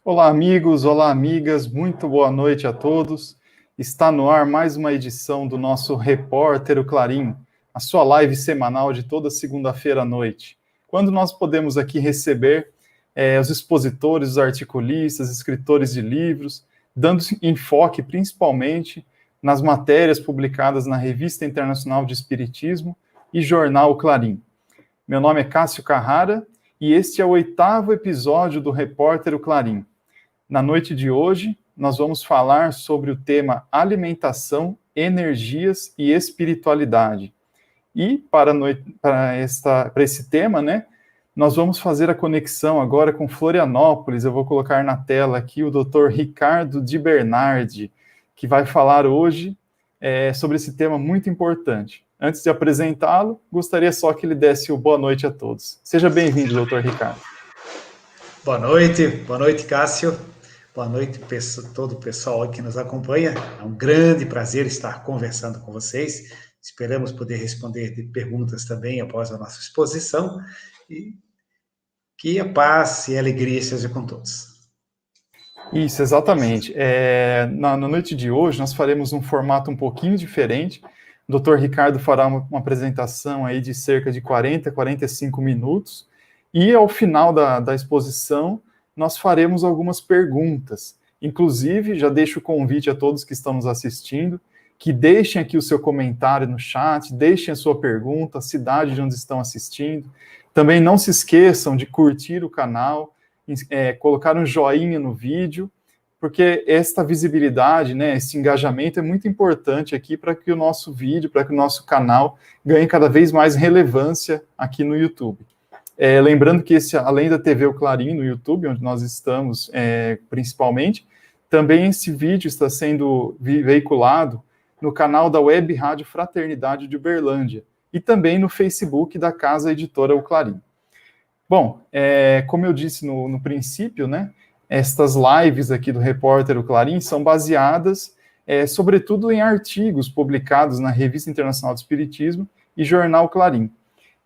Olá, amigos, olá, amigas, muito boa noite a todos. Está no ar mais uma edição do nosso Repórter o Clarim, a sua live semanal de toda segunda-feira à noite, quando nós podemos aqui receber os expositores, os articulistas, escritores de livros, dando enfoque principalmente nas matérias publicadas na Revista Internacional de Espiritismo e Jornal Clarim. Meu nome é Cássio Carrara e este é o 8º episódio do Repórter o Clarim. Na noite de hoje, nós vamos falar sobre o tema alimentação, energias e espiritualidade. E para esse tema, né, nós vamos fazer a conexão agora com Florianópolis. Eu vou colocar na tela aqui o Dr. Ricardo Di Bernardi, que vai falar hoje sobre esse tema muito importante. Antes de apresentá-lo, gostaria só que ele desse o boa noite a todos. Seja bem-vindo, Dr. Ricardo. Boa noite, Cássio. Boa noite todo o pessoal que nos acompanha. É um grande prazer estar conversando com vocês. Esperamos poder responder perguntas também após a nossa exposição. E que a paz e a alegria seja com todos. Isso, exatamente. Na noite de hoje, nós faremos um formato um pouquinho diferente. O Dr. Ricardo fará uma apresentação aí de cerca de 40, 45 minutos. E ao final da exposição, nós faremos algumas perguntas. Inclusive, já deixo o convite a todos que estão nos assistindo, que deixem aqui o seu comentário no chat, deixem a sua pergunta, a cidade de onde estão assistindo. Também não se esqueçam de curtir o canal, colocar um joinha no vídeo, porque esta visibilidade, né, esse engajamento é muito importante aqui para que o nosso vídeo, para que o nosso canal ganhe cada vez mais relevância aqui no YouTube. Lembrando que além da TV O Clarim no YouTube, onde nós estamos principalmente, também esse vídeo está sendo veiculado no canal da Web Rádio Fraternidade de Uberlândia e também no Facebook da Casa Editora O Clarim. Bom, como eu disse no princípio, né, estas lives aqui do Repórter O Clarim são baseadas, sobretudo, em artigos publicados na Revista Internacional de Espiritismo e Jornal Clarim.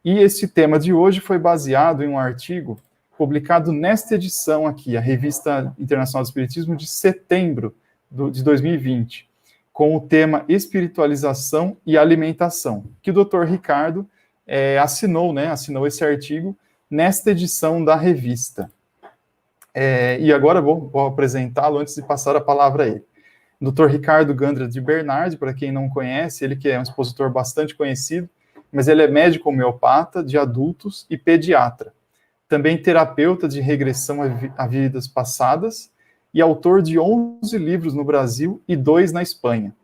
E esse tema de hoje foi baseado em um artigo publicado nesta edição aqui, a Revista Internacional do Espiritismo, de setembro de 2020, com o tema Espiritualização e Alimentação, que o Dr. Ricardo assinou esse artigo nesta edição da revista. E agora vou apresentá-lo antes de passar a palavra a ele. Dr. Ricardo Gandra Di Bernardi, para quem não conhece, ele que é um expositor bastante conhecido, mas ele é médico homeopata de adultos e pediatra. Também terapeuta de regressão a vidas passadas e autor de 11 livros no Brasil e 2 na Espanha.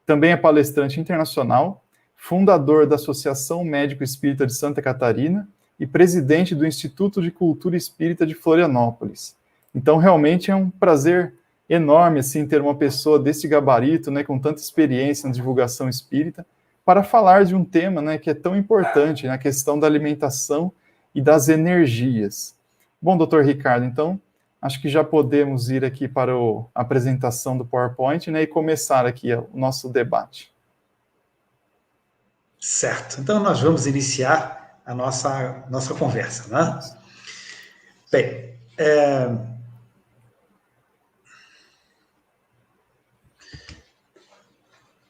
Também é palestrante internacional, fundador da Associação Médico Espírita de Santa Catarina e presidente do Instituto de Cultura Espírita de Florianópolis. Então, realmente é um prazer enorme assim, ter uma pessoa desse gabarito, né, com tanta experiência na divulgação espírita, para falar de um tema, né, que é tão importante, né, a questão da alimentação e das energias. Bom, doutor Ricardo, então, acho que já podemos ir aqui para a apresentação do PowerPoint, né, e começar aqui o nosso debate. Certo. Então, nós vamos iniciar a nossa conversa, né? Bem,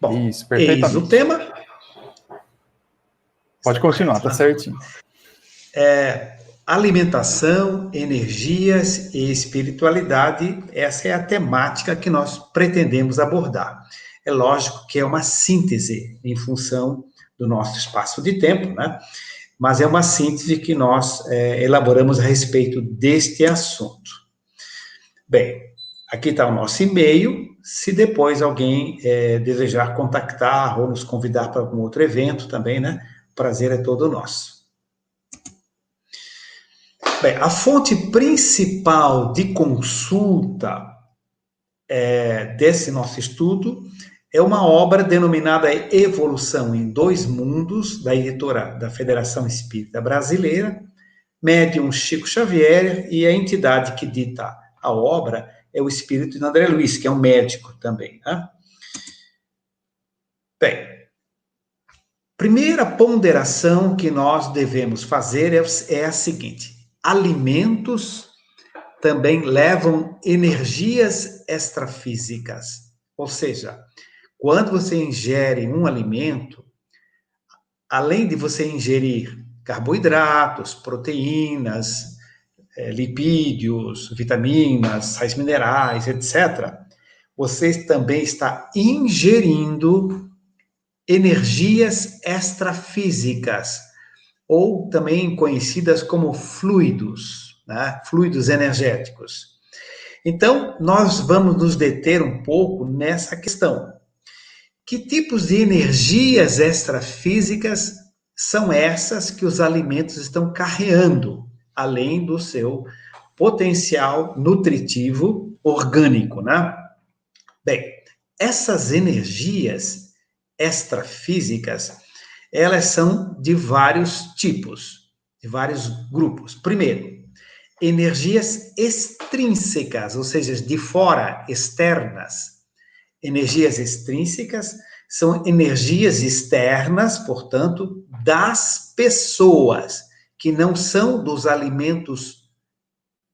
bom, isso, perfeitamente. Eis o tema. Pode continuar, tá certinho. Alimentação, energias e espiritualidade, essa é a temática que nós pretendemos abordar. É lógico que é uma síntese em função do nosso espaço de tempo, né? Mas é uma síntese que nós elaboramos a respeito deste assunto. Bem, aqui está o nosso e-mail. Se depois alguém desejar contactar ou nos convidar para algum outro evento também, né? O prazer é todo nosso. Bem, a fonte principal de consulta desse nosso estudo é uma obra denominada Evolução em Dois Mundos, da editora da Federação Espírita Brasileira, médium Chico Xavier, e a entidade que dita a obra é o espírito de André Luiz, que é um médico também, né? Bem, primeira ponderação que nós devemos fazer é a seguinte: alimentos também levam energias extrafísicas. Ou seja, quando você ingere um alimento, além de você ingerir carboidratos, proteínas, lipídios, vitaminas, sais minerais, etc., você também está ingerindo energias extrafísicas, ou também conhecidas como fluidos, né? Fluidos energéticos. Então, nós vamos nos deter um pouco nessa questão. Que tipos de energias extrafísicas são essas que os alimentos estão carregando, além do seu potencial nutritivo orgânico, né? Bem, essas energias extrafísicas, elas são de vários tipos, de vários grupos. Primeiro, energias extrínsecas, ou seja, de fora, externas. Energias extrínsecas são energias externas, portanto, das pessoas, que não são dos alimentos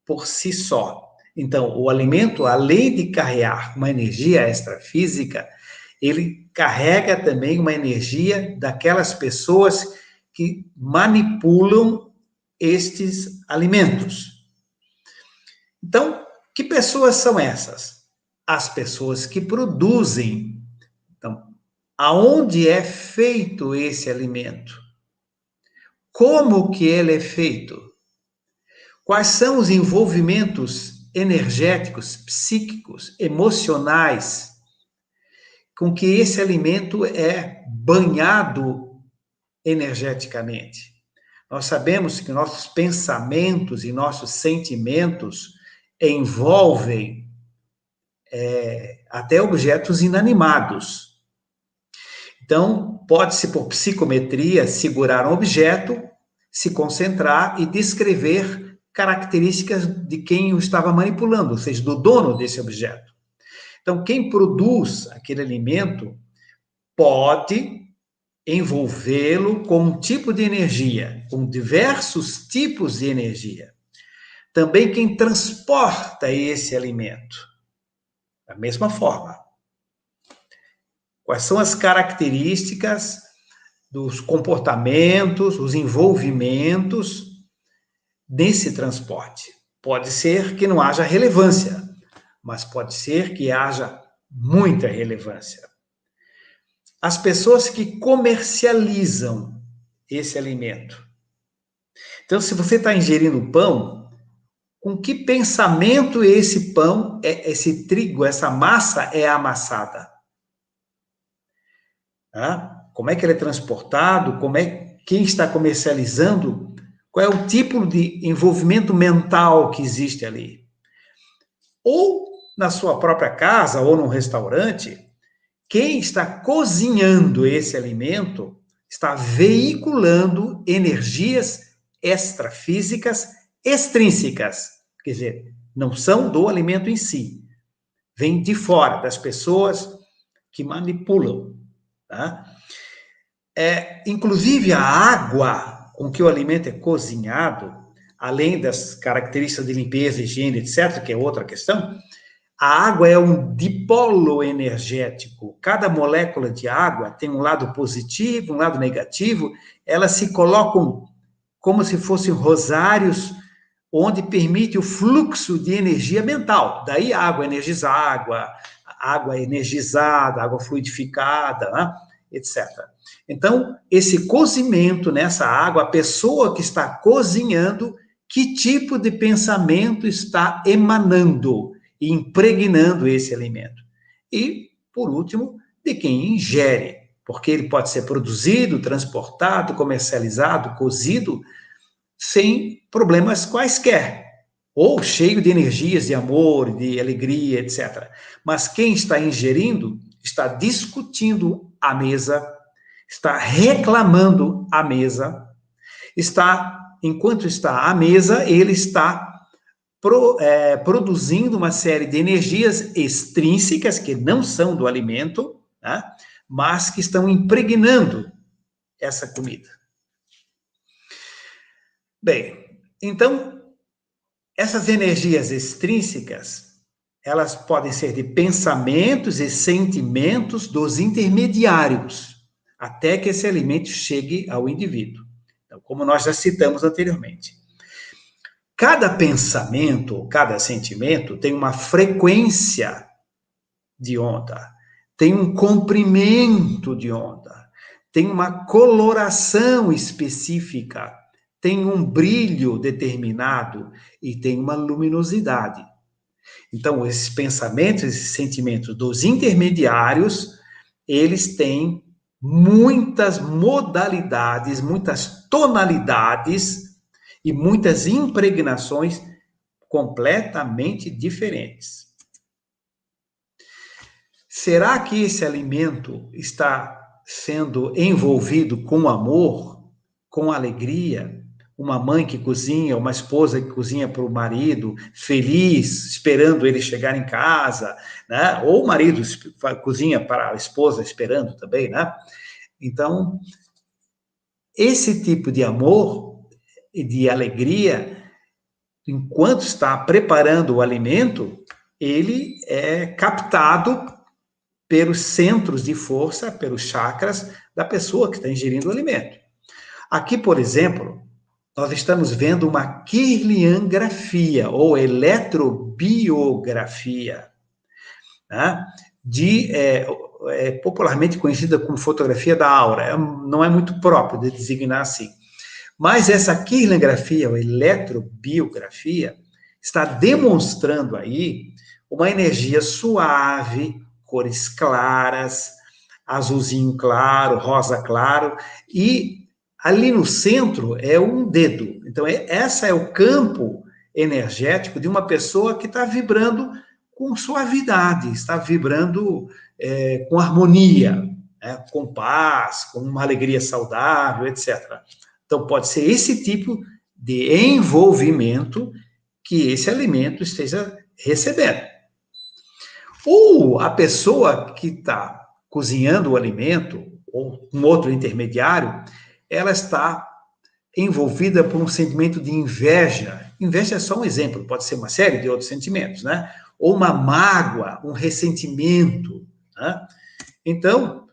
por si só. Então, o alimento, além de carregar uma energia extrafísica, ele carrega também uma energia daquelas pessoas que manipulam estes alimentos. Então, que pessoas são essas? As pessoas que produzem. Então, aonde é feito esse alimento? Como que ele é feito? Quais são os envolvimentos energéticos, psíquicos, emocionais com que esse alimento é banhado energeticamente? Nós sabemos que nossos pensamentos e nossos sentimentos envolvem até objetos inanimados. Então, pode-se, por psicometria, segurar um objeto, se concentrar e descrever características de quem o estava manipulando, ou seja, do dono desse objeto. Então, quem produz aquele alimento pode envolvê-lo com um tipo de energia, com diversos tipos de energia. Também quem transporta esse alimento, da mesma forma. Quais são as características dos comportamentos, os envolvimentos desse transporte? Pode ser que não haja relevância, mas pode ser que haja muita relevância. As pessoas que comercializam esse alimento. Então, se você está ingerindo pão, com que pensamento esse pão, esse trigo, essa massa é amassada? Como é que ele é transportado? Quem está comercializando? Qual é o tipo de envolvimento mental que existe ali? Ou na sua própria casa ou num restaurante, quem está cozinhando esse alimento está veiculando energias extrafísicas extrínsecas, quer dizer, não são do alimento em si, vem de fora, das pessoas que manipulam. Tá? Inclusive, a água com que o alimento é cozinhado, além das características de limpeza, higiene, etc., que é outra questão, a água é um dipolo energético. Cada molécula de água tem um lado positivo, um lado negativo. Elas se colocam como se fossem rosários, onde permite o fluxo de energia mental. Daí a água energizada, água fluidificada, né? Etc. Então, esse cozimento nessa água, a pessoa que está cozinhando, que tipo de pensamento está emanando e impregnando esse alimento? E, por último, de quem ingere, porque ele pode ser produzido, transportado, comercializado, cozido, sem problemas quaisquer, ou cheio de energias de amor, de alegria, etc. Mas quem está ingerindo está discutindo à mesa, está reclamando à mesa, enquanto está à mesa, ele está produzindo uma série de energias extrínsecas, que não são do alimento, né, mas que estão impregnando essa comida. Bem, então, Essas energias extrínsecas, elas podem ser de pensamentos e sentimentos dos intermediários, até que esse alimento chegue ao indivíduo. Então, como nós já citamos anteriormente. Cada pensamento, cada sentimento tem uma frequência de onda, tem um comprimento de onda, tem uma coloração específica, tem um brilho determinado e tem uma luminosidade. Então, esses pensamentos, esses sentimentos dos intermediários, eles têm muitas modalidades, muitas tonalidades e muitas impregnações completamente diferentes. Será que esse alimento está sendo envolvido com amor, com alegria? Uma mãe que cozinha, uma esposa que cozinha para o marido, feliz, esperando ele chegar em casa, né? Ou o marido cozinha para a esposa, esperando também, né? Então, esse tipo de amor e de alegria, enquanto está preparando o alimento, ele é captado pelos centros de força, pelos chakras da pessoa que está ingerindo o alimento. Aqui, por exemplo, nós estamos vendo uma kirliangrafia, ou eletrobiografia, né? Popularmente conhecida como fotografia da aura. Não é muito próprio de designar assim. Mas essa kirliangrafia, ou eletrobiografia, está demonstrando aí uma energia suave, cores claras, azulzinho claro, rosa claro, e ali no centro é um dedo. Então, essa é o campo energético de uma pessoa que está vibrando com suavidade, está vibrando com harmonia, né, com paz, com uma alegria saudável, etc. Então, pode ser esse tipo de envolvimento que esse alimento esteja recebendo. Ou a pessoa que está cozinhando o alimento, ou um outro intermediário, ela está envolvida por um sentimento de inveja. Inveja é só um exemplo, pode ser uma série de outros sentimentos, né? Ou uma mágoa, um ressentimento, né? Então,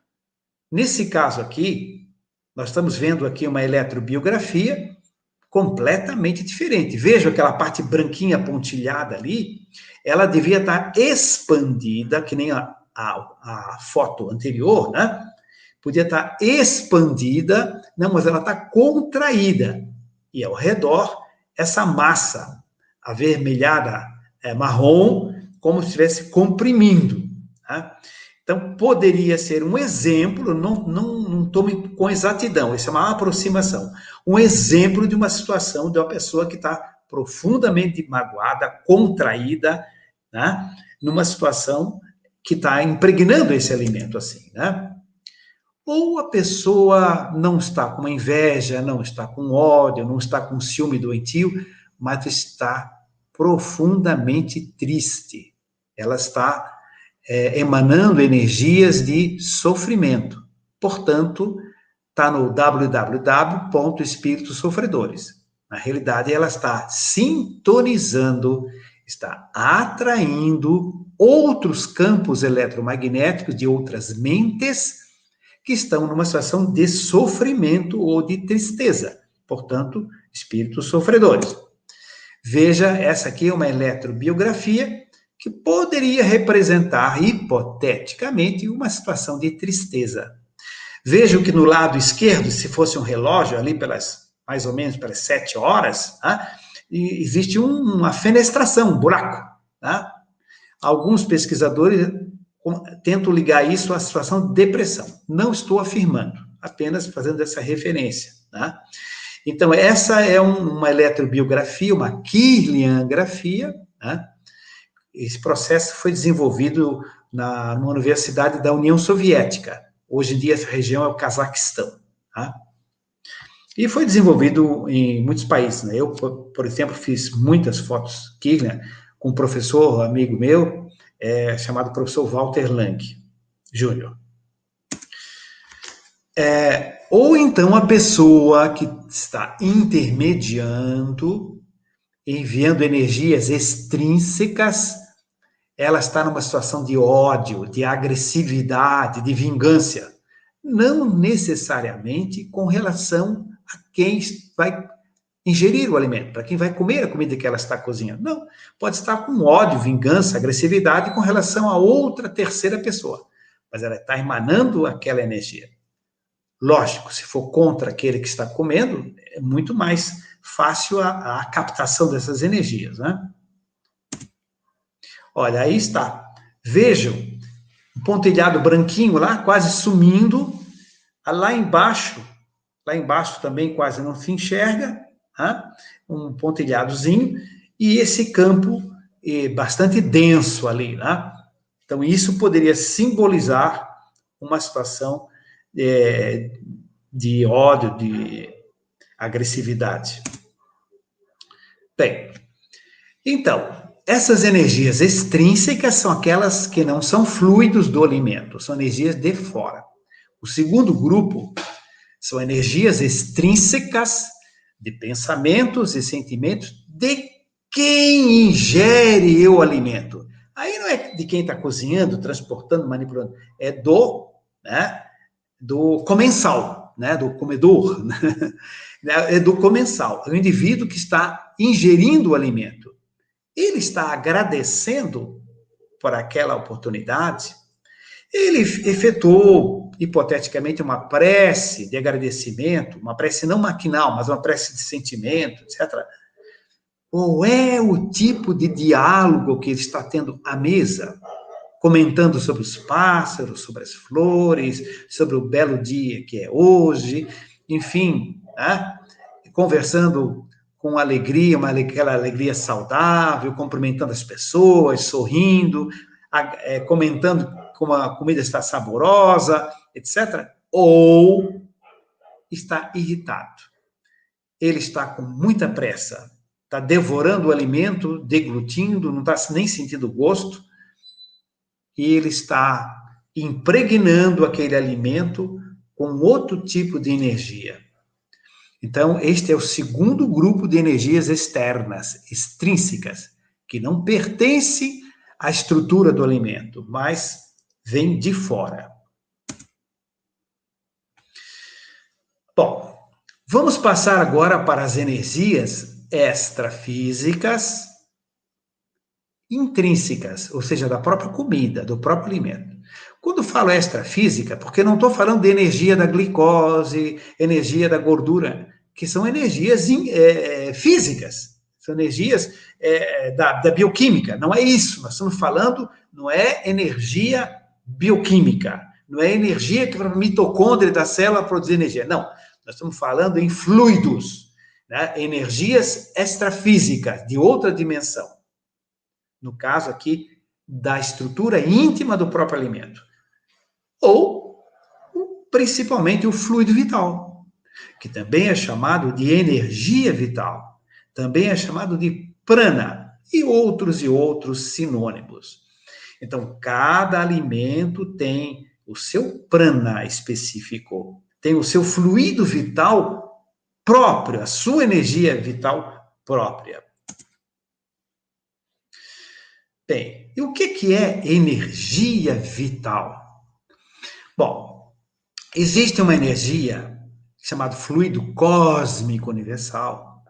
nesse caso aqui, nós estamos vendo aqui uma eletrobiografia completamente diferente. Veja aquela parte branquinha pontilhada ali, ela devia estar expandida, que nem a foto anterior, né? Podia estar expandida, não, mas ela está contraída. E ao redor, essa massa avermelhada, marrom, como se estivesse comprimindo. Né? Então, poderia ser um exemplo, não tome com exatidão, isso é uma aproximação, um exemplo de uma situação de uma pessoa que está profundamente magoada, contraída, né? Numa situação que está impregnando esse alimento assim, né? Ou a pessoa não está com inveja, não está com ódio, não está com ciúme doentio, mas está profundamente triste. Ela está emanando energias de sofrimento. Portanto, está no www.espíritosofredores. Na realidade, ela está sintonizando, está atraindo outros campos eletromagnéticos de outras mentes que estão numa situação de sofrimento ou de tristeza. Portanto, espíritos sofredores. Veja, essa aqui é uma eletrobiografia que poderia representar, hipoteticamente, uma situação de tristeza. Vejam que no lado esquerdo, se fosse um relógio, ali mais ou menos pelas 7 horas, tá? Existe uma fenestração, um buraco. Tá? Alguns pesquisadores tentam ligar isso à situação de depressão. Não estou afirmando, apenas fazendo essa referência. Tá? Então, essa é uma eletrobiografia, uma kirliangrafia. Tá? Esse processo foi desenvolvido numa universidade da União Soviética. Hoje em dia, essa região é o Cazaquistão. Tá? E foi desenvolvido em muitos países. Né? Eu, por exemplo, fiz muitas fotos Kirlian com um professor, amigo meu, chamado professor Walter Lang Júnior. Ou então a pessoa que está intermediando, enviando energias extrínsecas, ela está numa situação de ódio, de agressividade, de vingança. Não necessariamente com relação a quem vai ingerir o alimento, para quem vai comer a comida que ela está cozinhando. Não, pode estar com ódio, vingança, agressividade com relação a outra terceira pessoa, mas ela está emanando aquela energia. Lógico, se for contra aquele que está comendo, é muito mais fácil a captação dessas energias, né? Olha, aí está. Vejam, um pontilhado branquinho lá, quase sumindo. Lá embaixo também quase não se enxerga, né? Um pontilhadozinho, e esse campo bastante denso ali, né? Então, isso poderia simbolizar uma situação de ódio, de agressividade. Bem, então, essas energias extrínsecas são aquelas que não são fluidos do alimento, são energias de fora. O segundo grupo são energias extrínsecas de pensamentos e sentimentos de quem ingere o alimento. Aí não é de quem está cozinhando, transportando, manipulando, é do comensal, né, do comedor, né? É do comensal, é o indivíduo que está ingerindo o alimento. Ele está agradecendo por aquela oportunidade, ele efetuou, hipoteticamente, uma prece de agradecimento, uma prece não maquinal, mas uma prece de sentimento, etc. Ou é o tipo de diálogo que ele está tendo à mesa, comentando sobre os pássaros, sobre as flores, sobre o belo dia que é hoje, enfim, né? Conversando com alegria, aquela alegria saudável, cumprimentando as pessoas, sorrindo, comentando como a comida está saborosa, etc. Ou está irritado. Ele está com muita pressa, está devorando o alimento, deglutindo, não está nem sentindo gosto, e ele está impregnando aquele alimento com outro tipo de energia. Então, este é o segundo grupo de energias externas, extrínsecas, que não pertence à estrutura do alimento, mas vem de fora. Bom, vamos passar agora para as energias extrafísicas intrínsecas, ou seja, da própria comida, do próprio alimento. Quando falo extrafísica, porque não estou falando de energia da glicose, energia da gordura, que são energias físicas, são energias da bioquímica, não é isso, nós estamos falando, não é energia bioquímica, não é energia que a mitocôndria da célula produz energia, não, nós estamos falando em fluidos, né? Energias extrafísicas, de outra dimensão. No caso aqui, da estrutura íntima do próprio alimento. Ou, principalmente, o fluido vital, que também é chamado de energia vital, também é chamado de prana, e outros sinônimos. Então, cada alimento tem o seu prana específico, tem o seu fluido vital próprio, a sua energia vital própria. Bem, e o que é energia vital? Bom, existe uma energia chamada fluido cósmico universal,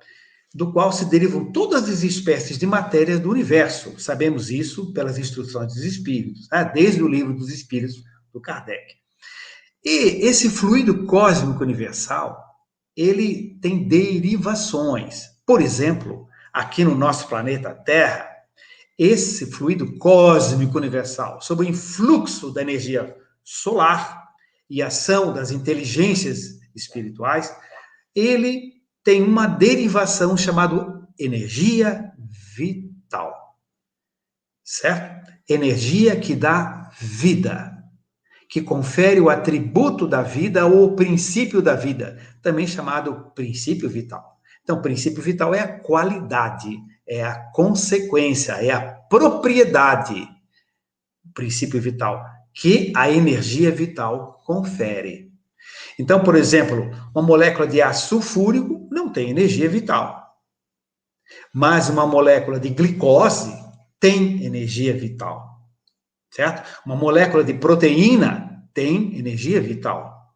do qual se derivam todas as espécies de matérias do universo. Sabemos isso pelas instruções dos espíritos, né? Desde o livro dos espíritos do Kardec. E esse fluido cósmico universal, ele tem derivações. Por exemplo, aqui no nosso planeta Terra, esse fluido cósmico universal, sob o influxo da energia solar e ação das inteligências espirituais, ele tem uma derivação chamada energia vital. Certo? Energia que dá vida, que confere o atributo da vida ou o princípio da vida, também chamado princípio vital. Então, o princípio vital é a qualidade, é a consequência, é a propriedade, o princípio vital, que a energia vital confere. Então, por exemplo, uma molécula de ácido sulfúrico não tem energia vital. Mas uma molécula de glicose tem energia vital, certo? Uma molécula de proteína tem energia vital,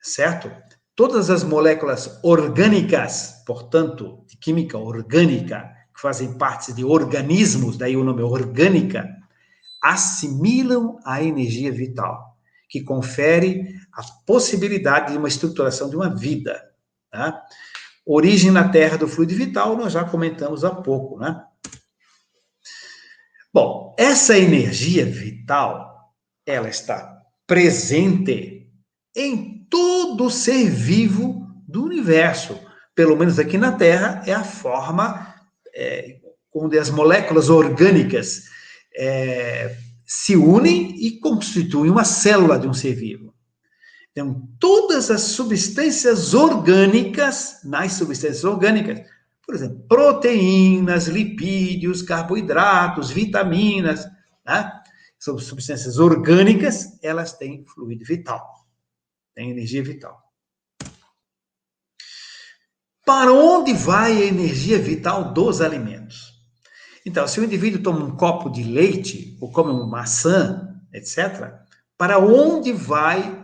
certo? Todas as moléculas orgânicas, portanto, de química orgânica, que fazem parte de organismos, daí o nome orgânica, assimilam a energia vital, que confere a possibilidade de uma estruturação de uma vida, tá? Origem na Terra do fluido vital, nós já comentamos há pouco, né? Bom, essa energia vital, ela está presente em todo ser vivo do universo. Pelo menos aqui na Terra, é a forma onde as moléculas orgânicas se unem e constituem uma célula de um ser vivo. Então, todas as substâncias orgânicas, nas substâncias orgânicas, por exemplo, proteínas, lipídios, carboidratos, vitaminas, né? São substâncias orgânicas, elas têm fluido vital, têm energia vital. Para onde vai a energia vital dos alimentos? Então, se o indivíduo toma um copo de leite, ou come uma maçã, etc., para onde vai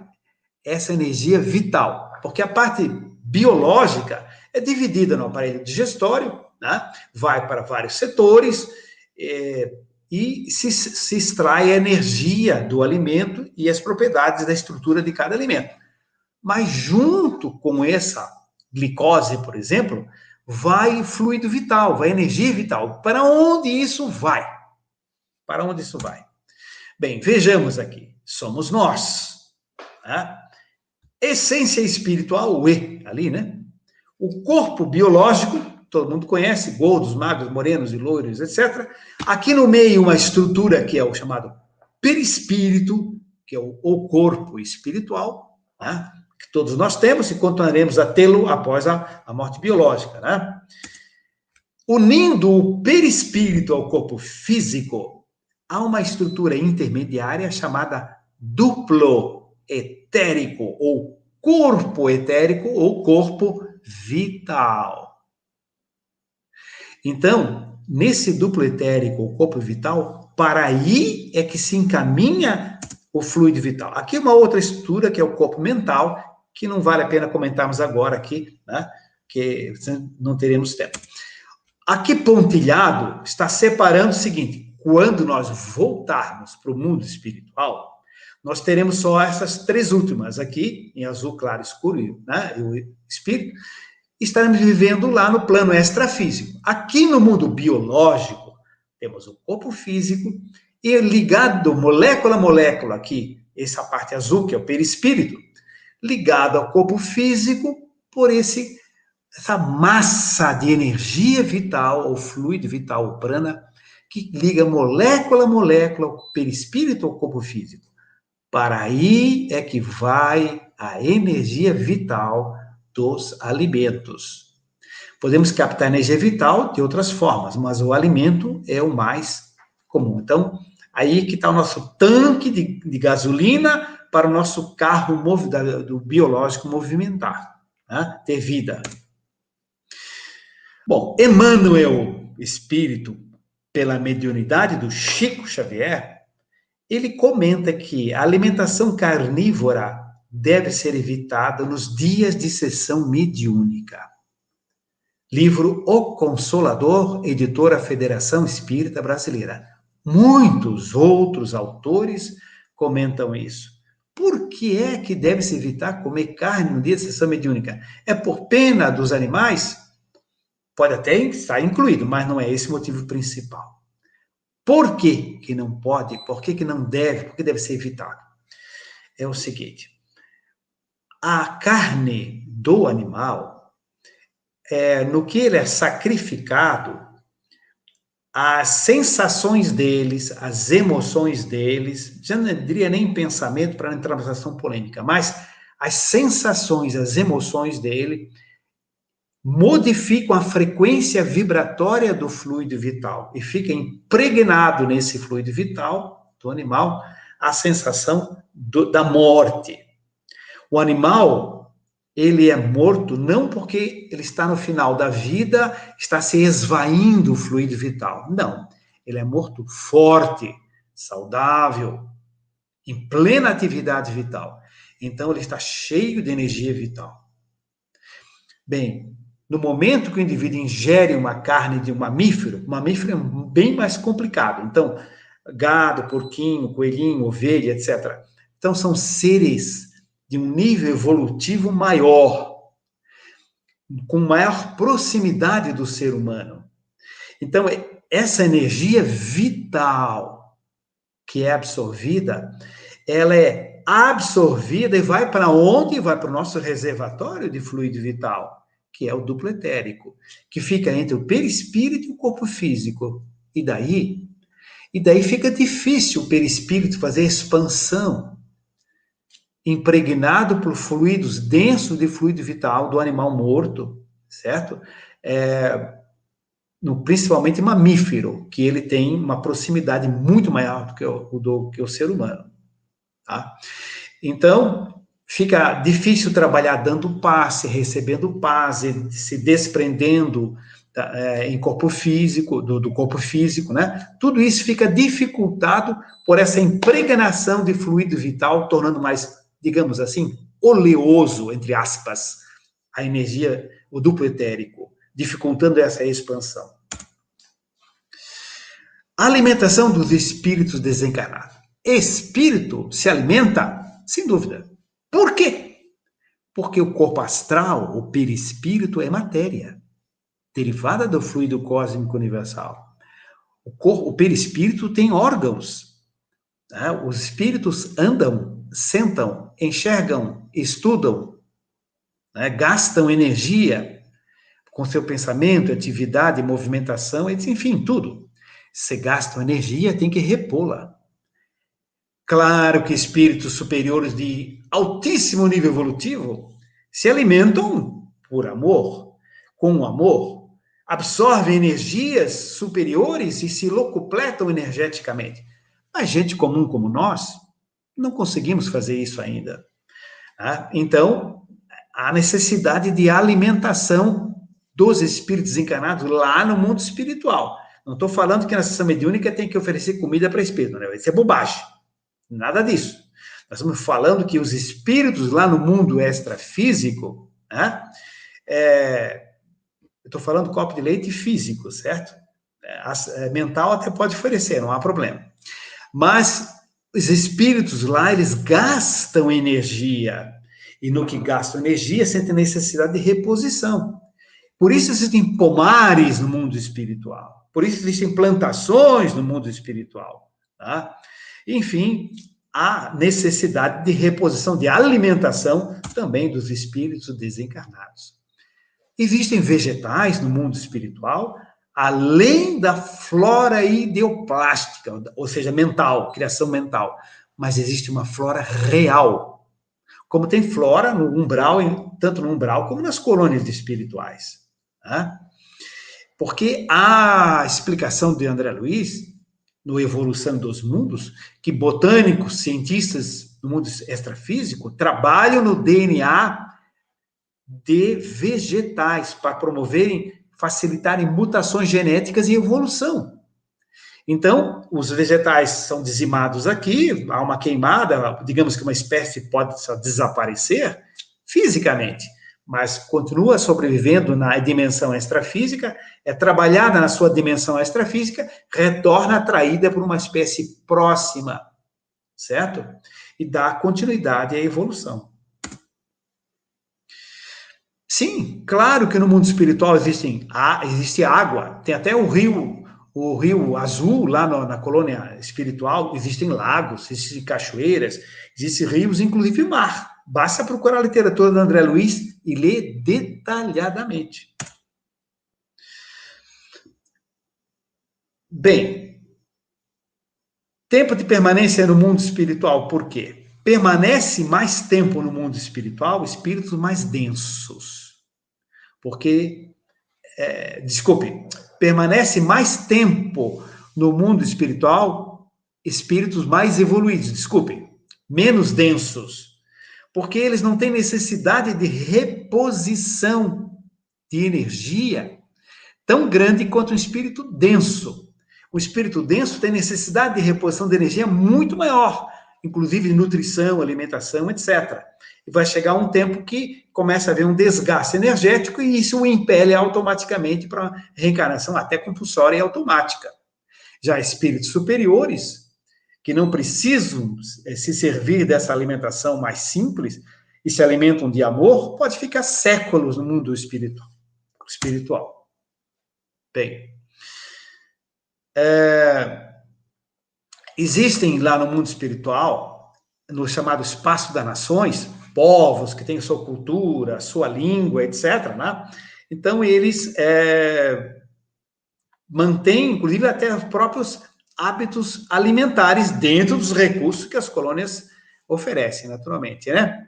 essa energia vital? Porque a parte biológica é dividida no aparelho digestório, né? Vai para vários setores e se extrai a energia do alimento e as propriedades da estrutura de cada alimento. Mas junto com essa glicose, por exemplo, vai fluido vital, vai energia vital. Para onde isso vai? Para onde isso vai? Bem, vejamos aqui. Somos nós, né? Essência espiritual, o E, ali, né? O corpo biológico, todo mundo conhece, gordos, magros, morenos e loiros, etc. Aqui no meio, uma estrutura que é o chamado perispírito, que é o corpo espiritual, né? Que todos nós temos e continuaremos a tê-lo após a morte biológica, né? Unindo o perispírito ao corpo físico, há uma estrutura intermediária chamada duplo etérico, ou corpo etérico, ou corpo vital. Então, nesse duplo etérico, ou corpo vital, para aí é que se encaminha o fluido vital. Aqui uma outra estrutura, que é o corpo mental, que não vale a pena comentarmos agora aqui, né? Que não teremos tempo. Aqui pontilhado está separando o seguinte: quando nós voltarmos para o mundo espiritual, nós teremos só essas três últimas aqui, em azul claro escuro, né? E o espírito, estaremos vivendo lá no plano extrafísico. Aqui no mundo biológico, temos o corpo físico, e ligado molécula a molécula aqui, essa parte azul, que é o perispírito, ligado ao corpo físico por essa massa de energia vital, ou fluido vital, ou prana, que liga molécula a molécula, o perispírito ao corpo físico. Para aí é que vai a energia vital dos alimentos. Podemos captar energia vital de outras formas, mas o alimento é o mais comum. Então, aí que está o nosso tanque de gasolina para o nosso carro do biológico movimentar, né? Ter vida. Bom, Emmanuel, espírito, pela mediunidade do Chico Xavier, ele comenta que a alimentação carnívora deve ser evitada nos dias de sessão mediúnica. Livro O Consolador, editora Federação Espírita Brasileira. Muitos outros autores comentam isso. Por que é que deve-se evitar comer carne no dia de sessão mediúnica? É por pena dos animais? Pode até estar incluído, mas não é esse o motivo principal. Por que que não pode? Por que que não deve? Por que deve ser evitado? É o seguinte: a carne do animal, no que ele é sacrificado, as sensações deles, as emoções deles, já não diria nem pensamento para não entrar numa ação polêmica, mas as sensações, as emoções dele modificam a frequência vibratória do fluido vital e fica impregnado nesse fluido vital do animal a sensação da morte. O animal, ele é morto não porque ele está no final da vida, está se esvaindo o fluido vital. Não. Ele é morto forte, saudável, em plena atividade vital. Então, ele está cheio de energia vital. Bem, no momento que o indivíduo ingere uma carne de um mamífero é bem mais complicado. Então, gado, porquinho, coelhinho, ovelha, etc. Então, são seres de um nível evolutivo maior, com maior proximidade do ser humano. Então, essa energia vital que é absorvida, ela é absorvida e vai para onde? Vai para o nosso reservatório de fluido vital, que é o duplo etérico, que fica entre o perispírito e o corpo físico. E daí fica difícil o perispírito fazer expansão, impregnado por fluidos densos de fluido vital do animal morto, certo? Principalmente mamífero, que ele tem uma proximidade muito maior do que o ser humano. Tá? Então, fica difícil trabalhar dando passe, recebendo passe, se desprendendo em corpo físico, do corpo físico, né? Tudo isso fica dificultado por essa impregnação de fluido vital, tornando mais, digamos assim, oleoso, entre aspas, a energia, o duplo etérico, dificultando essa expansão. A alimentação dos espíritos desencarnados. Espírito se alimenta? Sem dúvida. Por quê? Porque o corpo astral, o perispírito, é matéria, derivada do fluido cósmico universal. O perispírito tem órgãos. Né? Os espíritos andam, sentam, enxergam, estudam, né? Gastam energia com seu pensamento, atividade, movimentação, enfim, tudo. Se gastam energia, tem que repô-la. Claro que espíritos superiores de altíssimo nível evolutivo se alimentam por amor, com amor, absorvem energias superiores e se locupletam energeticamente. Mas gente comum como nós, não conseguimos fazer isso ainda. Então, há necessidade de alimentação dos espíritos encarnados lá no mundo espiritual. Não estou falando que na sessão mediúnica tem que oferecer comida para espírito, né? Isso é bobagem. Nada disso. Nós estamos falando que os espíritos lá no mundo extrafísico, né? Eu estou falando copo de leite físico, certo? Mental até pode oferecer, não há problema. Mas os espíritos lá, eles gastam energia. E no que gastam energia, sentem necessidade de reposição. Por isso existem pomares no mundo espiritual. Por isso existem plantações no mundo espiritual. Tá? Enfim, há necessidade de reposição, de alimentação também dos espíritos desencarnados. Existem vegetais no mundo espiritual, além da flora ideoplástica, ou seja, mental, criação mental. Mas existe uma flora real. Como tem flora no umbral, tanto no umbral como nas colônias espirituais. Tá? Porque a explicação de André Luiz, no Evolução dos Mundos, que botânicos, cientistas do mundo extrafísico trabalham no DNA de vegetais para promoverem, facilitarem mutações genéticas e evolução. Então, os vegetais são dizimados aqui, há uma queimada, digamos que uma espécie pode só desaparecer fisicamente, mas continua sobrevivendo na dimensão extrafísica, é trabalhada na sua dimensão extrafísica, retorna atraída por uma espécie próxima, certo? E dá continuidade à evolução. Sim, claro que no mundo espiritual existe água, tem até o rio Azul, lá na colônia espiritual, existem lagos, existem cachoeiras, existem rios, inclusive mar. Basta procurar a literatura do André Luiz e ler detalhadamente. Bem, tempo de permanência no mundo espiritual, por quê? Permanece mais tempo no mundo espiritual espíritos mais densos. Porque, permanece mais tempo no mundo espiritual espíritos mais evoluídos, menos densos. porque eles não têm necessidade de reposição de energia tão grande quanto um espírito denso. O espírito denso tem necessidade de reposição de energia muito maior, inclusive nutrição, alimentação, etc. E vai chegar um tempo que começa a haver um desgaste energético e isso o impele automaticamente para uma reencarnação até compulsória e automática. Já espíritos superiores, que não precisam se servir dessa alimentação mais simples e se alimentam de amor, pode ficar séculos no mundo espiritual. Bem, existem lá no mundo espiritual, no chamado Espaço das Nações, povos que têm sua cultura, sua língua, etc., né? Então, eles mantêm, inclusive, até os próprios hábitos alimentares dentro dos recursos que as colônias oferecem, naturalmente, né?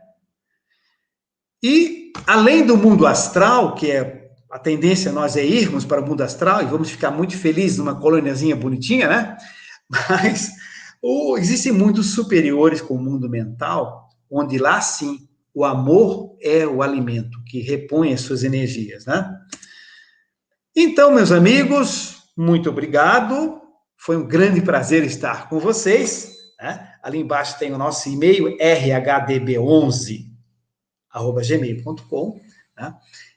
E, além do mundo astral, que é a tendência nós é irmos para o mundo astral e vamos ficar muito felizes numa colôniazinha bonitinha, né? Mas existem mundos superiores com o mundo mental, onde lá sim o amor é o alimento que repõe as suas energias, né? Então, meus amigos, muito obrigado. Foi um grande prazer estar com vocês, né? Ali embaixo tem o nosso e-mail, rhdb11@gmail.com, né?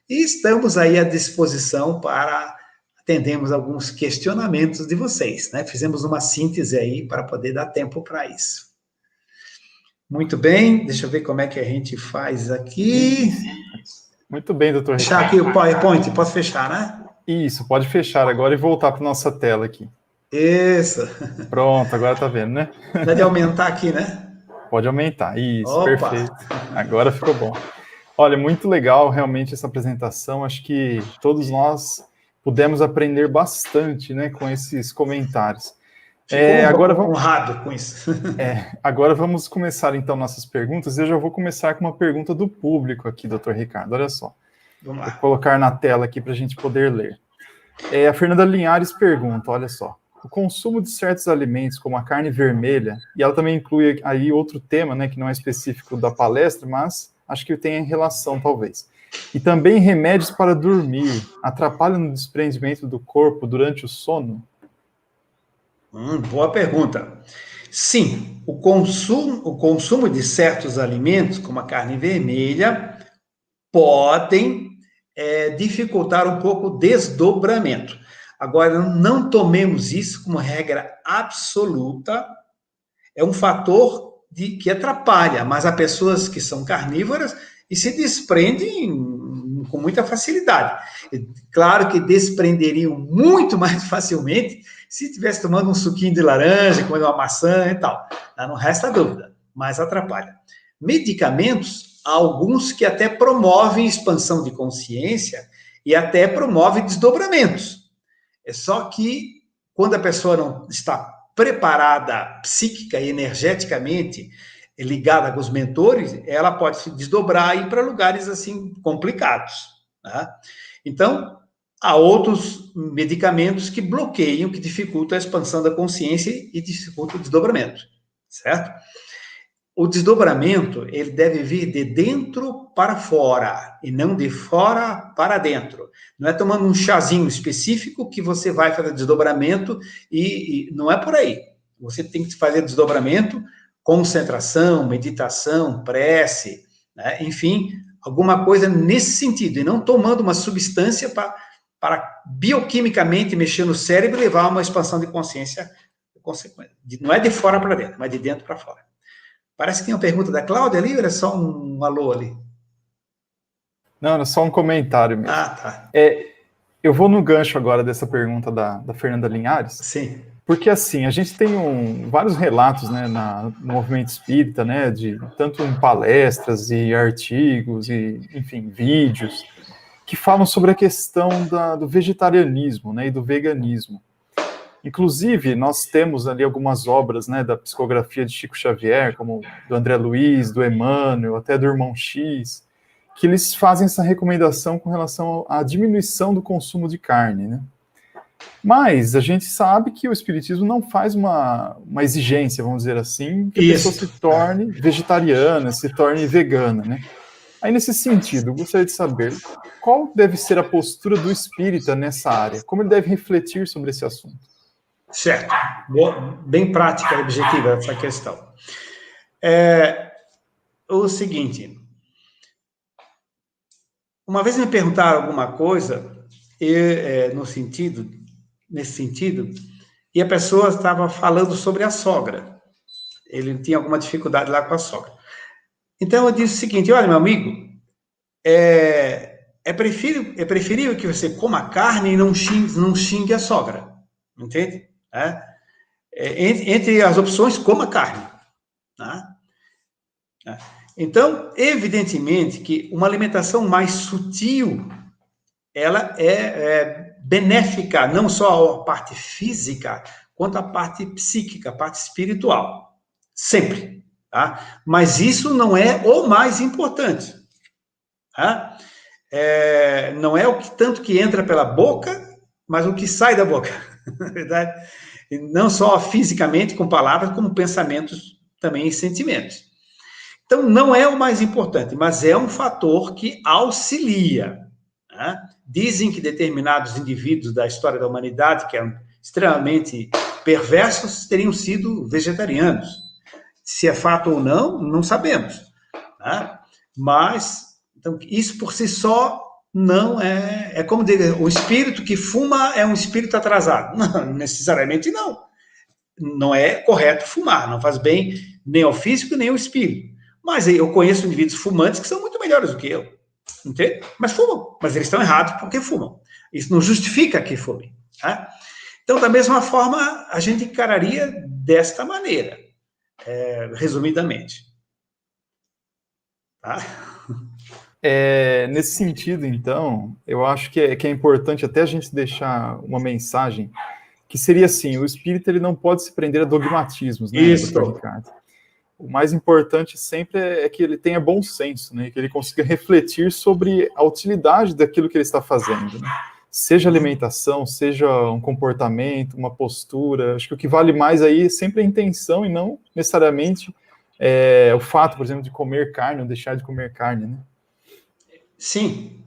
E estamos aí à disposição para atendermos alguns questionamentos de vocês, né? Fizemos uma síntese aí para poder dar tempo para isso. Muito bem, deixa eu ver como é que a gente faz aqui. Muito bem, doutor Ricardo. Fechar aqui o PowerPoint, posso fechar, né? Isso, pode fechar agora e voltar para nossa tela aqui. Isso. Pronto, agora tá vendo, né? Dá de aumentar aqui, né? Pode aumentar, isso, Opa. Perfeito. Agora ficou bom. Olha, muito legal realmente essa apresentação, acho que todos nós pudemos aprender bastante, né, com esses comentários. Agora vamos honrado com isso. Agora vamos começar então nossas perguntas. Eu já vou começar com uma pergunta do público aqui, doutor Ricardo. Olha só. Vamos lá. Vou colocar na tela aqui para a gente poder ler. A Fernanda Linhares pergunta, olha só. O consumo de certos alimentos, como a carne vermelha, e ela também inclui aí outro tema, né, que não é específico da palestra, mas acho que tem relação, talvez. E também remédios para dormir, atrapalham no desprendimento do corpo durante o sono? Boa pergunta. Sim, o consumo de certos alimentos, como a carne vermelha, podem dificultar um pouco o desdobramento. Agora, não tomemos isso como regra absoluta, é um fator que atrapalha, mas há pessoas que são carnívoras e se desprendem com muita facilidade. Claro que desprenderiam muito mais facilmente se estivesse tomando um suquinho de laranja, comendo uma maçã e tal. Não resta dúvida, mas atrapalha. Medicamentos, há alguns que até promovem expansão de consciência e até promovem desdobramentos. É só que quando a pessoa não está preparada psíquica e energeticamente ligada com os mentores, ela pode se desdobrar e ir para lugares assim complicados, tá? Então, há outros medicamentos que bloqueiam, que dificultam a expansão da consciência e dificultam o desdobramento, certo? O desdobramento, ele deve vir de dentro para fora, e não de fora para dentro. Não é tomando um chazinho específico que você vai fazer desdobramento, e não é por aí. Você tem que fazer desdobramento, concentração, meditação, prece, né? Enfim, alguma coisa nesse sentido, e não tomando uma substância para bioquimicamente mexer no cérebro e levar a uma expansão de consciência consequente. Não é de fora para dentro, mas de dentro para fora. Parece que tem uma pergunta da Cláudia ali, ou era só um alô ali? Não, era só um comentário mesmo. Ah, tá. Eu vou no gancho agora dessa pergunta da Fernanda Linhares. Sim. Porque, assim, a gente tem vários relatos, né, no movimento espírita, né, tanto em palestras e artigos e, enfim, vídeos, que falam sobre a questão do vegetarianismo, né, e do veganismo. Inclusive, nós temos ali algumas obras, né, da psicografia de Chico Xavier, como do André Luiz, do Emmanuel, até do Irmão X, que eles fazem essa recomendação com relação à diminuição do consumo de carne, né? Mas a gente sabe que o espiritismo não faz uma exigência, vamos dizer assim, que a pessoa se torne vegetariana, se torne vegana, né? Aí, nesse sentido, eu gostaria de saber qual deve ser a postura do espírita nessa área, como ele deve refletir sobre esse assunto. Certo. Bem prática e objetiva essa questão. O seguinte, uma vez me perguntaram alguma coisa, nesse sentido, e a pessoa estava falando sobre a sogra. Ele tinha alguma dificuldade lá com a sogra. Então eu disse o seguinte: olha, meu amigo, é preferível que você coma carne e não xingue a sogra. Entende? Entre as opções, coma carne. Então, evidentemente que uma alimentação mais sutil, ela é benéfica, não só a parte física, quanto a parte psíquica, a parte espiritual. Sempre. Tá? Mas isso não é o mais importante. Tá? Não é tanto que entra pela boca, mas o que sai da boca. Verdade? Não só fisicamente, com palavras, como pensamentos também e sentimentos. Então, não é o mais importante, mas é um fator que auxilia. Né? Dizem que determinados indivíduos da história da humanidade, que eram extremamente perversos, teriam sido vegetarianos. Se é fato ou não, não sabemos. Né? Mas, então, isso por si só não é... É como dizer, o espírito que fuma é um espírito atrasado. Não, necessariamente não. Não é correto fumar, não faz bem nem ao físico, nem ao espírito. Mas eu conheço indivíduos fumantes que são muito melhores do que eu, entende? Mas fumam, mas eles estão errados porque fumam. Isso não justifica que fumem. Tá? Então, da mesma forma, a gente encararia desta maneira, resumidamente. Tá? Nesse sentido, então, eu acho que é importante até a gente deixar uma mensagem que seria assim: o espírito ele não pode se prender a dogmatismos, né, Dr. Ricardo? O mais importante sempre é que ele tenha bom senso, né? Que ele consiga refletir sobre a utilidade daquilo que ele está fazendo, né? Seja alimentação, seja um comportamento, uma postura. Acho que o que vale mais aí é sempre a intenção e não necessariamente o fato, por exemplo, de comer carne ou deixar de comer carne, né? Sim,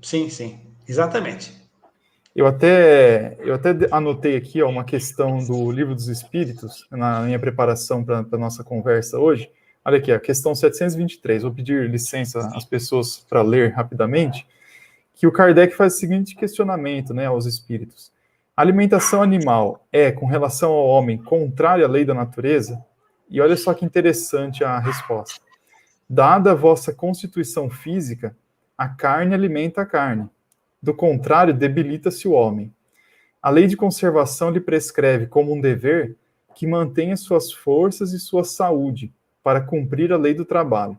exatamente. Eu até anotei aqui uma questão do Livro dos Espíritos, na minha preparação para a nossa conversa hoje. Olha aqui, a questão 723, vou pedir licença às pessoas para ler rapidamente, que o Kardec faz o seguinte questionamento, né, aos espíritos. A alimentação animal é, com relação ao homem, contrária à lei da natureza? E olha só que interessante a resposta. Dada a vossa constituição física, a carne alimenta a carne. Do contrário, debilita-se o homem. A lei de conservação lhe prescreve como um dever que mantenha suas forças e sua saúde, para cumprir a lei do trabalho.